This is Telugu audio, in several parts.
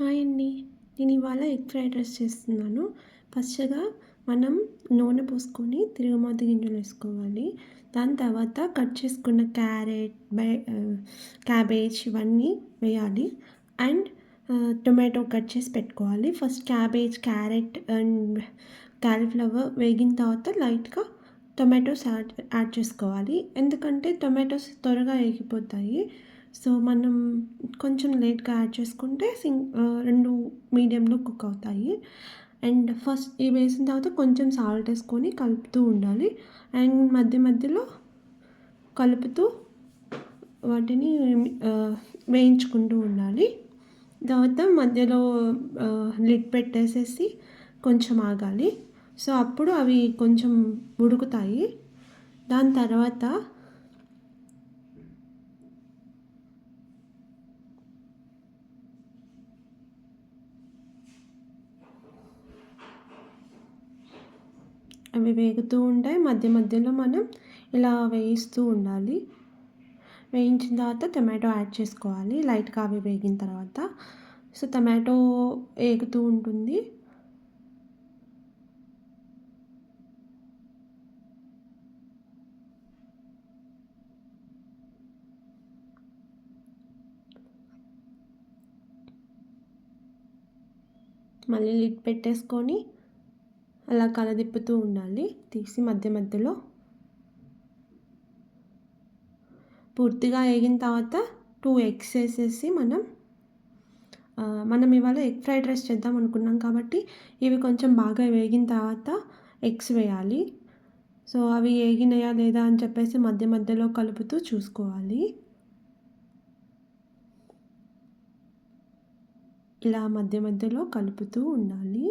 హాయ్ అండి. నేను ఇవాళ ఎగ్ ఫ్రైడ్ రైస్ చేస్తున్నాను. ఫస్ట్‌గా మనం నూనె పోసుకొని తిరుగుమాత గింజలు వేసుకోవాలి. దాని తర్వాత కట్ చేసుకున్న క్యారెట్, క్యాబేజ్ ఇవన్నీ వేయాలి. అండ్ టొమాటో కట్ చేసి పెట్టుకోవాలి. First cabbage, carrot and cauliflower వేగిన తర్వాత లైట్‌గా టొమాటోస్ యాడ్ చేసుకోవాలి. ఎందుకంటే టొమాటోస్ త్వరగా వేగిపోతాయి. సో, మనం కొంచెం లేట్‌గా యాడ్ చేసుకుంటే 2 మీడియంలో కుక్ అవుతాయి. అండ్ ఫస్ట్ ఇవి వేసిన తర్వాత కొంచెం సాల్ట్ వేసుకొని కలుపుతూ ఉండాలి. అండ్ మధ్య మధ్యలో కలుపుతూ వాటిని వేయించుకుంటూ ఉండాలి. తర్వాత మధ్యలో లిడ్ పెట్టేసేసి కొంచెం ఆగాలి. సో, అప్పుడు అవి కొంచెం ఉడుకుతాయి. దాని తర్వాత అవి వేగుతూ ఉంటాయి. మధ్య మధ్యలో మనం ఇలా వేయిస్తూ ఉండాలి. వేయించిన తర్వాత టొమాటో యాడ్ చేసుకోవాలి లైట్‌గా అవి వేగిన తర్వాత. సో, టొమాటో ఏగుతూ ఉంటుంది. మళ్ళీ లిడ్ పెట్టేసుకొని అలా కలదిప్పుతూ ఉండాలి. తీసి మధ్య మధ్యలో పూర్తిగా వేగిన తర్వాత 2 ఎగ్స్ వేసేసి మనం ఇవాళ ఎగ్ ఫ్రైడ్ రైస్ చేద్దాం అనుకున్నాం కాబట్టి ఇవి కొంచెం బాగా వేగిన తర్వాత ఎగ్స్ వేయాలి. సో, అవి వేగినాయా లేదా అని చెప్పేసి మధ్య మధ్యలో కలుపుతూ చూసుకోవాలి. ఇలా మధ్య మధ్యలో కలుపుతూ ఉండాలి.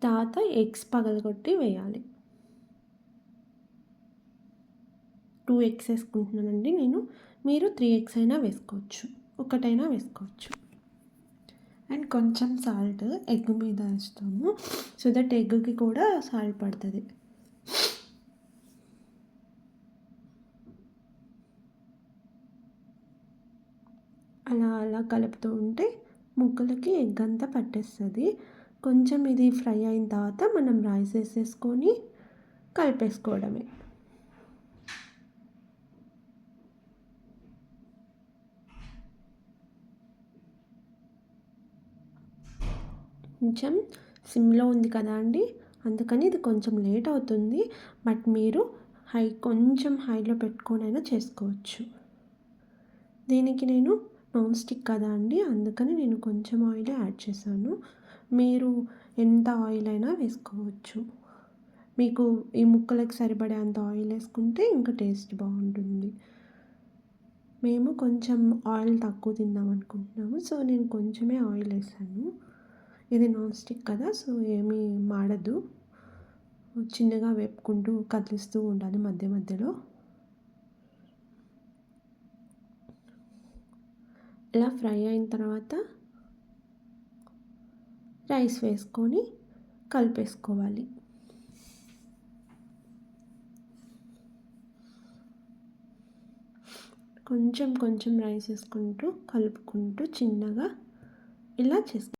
తర్వాత ఎగ్స్ పగలగొట్టి వేయాలి. 2 ఎగ్స్ వేసుకుంటున్నానండి నేను. మీరు 3 ఎగ్స్ అయినా వేసుకోవచ్చు. ఒకటైనా వేసుకోవచ్చు. అండ్ కొంచెం సాల్ట్ ఎగ్ మీద వేస్తాము. సో దట్ ఎగ్‌కి కూడా సాల్ట్ పడుతుంది. అలా అలా కలుపుతూ ఉంటే ముక్కలకి ఎగ్ అంతా పట్టేస్తుంది. కొంచెం ఇది ఫ్రై అయిన తర్వాత మనం రైస్ వేసేసుకొని కలిపేసుకోవడమే. కొంచెం సిమ్లో ఉంది కదా అండి, అందుకని ఇది కొంచెం లేట్ అవుతుంది. బట్ మీరు కొంచెం హైలో పెట్టుకొనైనా చేసుకోవచ్చు. దీనికి నేను నాన్ స్టిక్ కదా అండి, అందుకని నేను కొంచెం ఆయిల్ యాడ్ చేశాను. మీరు ఎంత ఆయిల్ అయినా వేసుకోవచ్చు. మీకు ఈ ముక్కలకు సరిపడే అంత ఆయిల్ వేసుకుంటే ఇంకా టేస్ట్ బాగుంటుంది. మేము కొంచెం ఆయిల్ తక్కువ తిందాం అనుకుంటున్నాము. సో, నేను కొంచెమే ఆయిల్ వేసాను. ఇది నాన్ స్టిక్ కదా, సో ఏమీ మాడదు. చిన్నగా వేపుకుంటూ కదిలిస్తూ ఉండాలి మధ్య మధ్యలో. ఇలా ఫ్రై అయిన తర్వాత రైస్ వేసుకొని కలిపేసుకోవాలి. కొంచెం కొంచెం రైస్ వేసుకుంటూ కలుపుకుంటూ చిన్నగా ఇలా చేసుకోవాలి.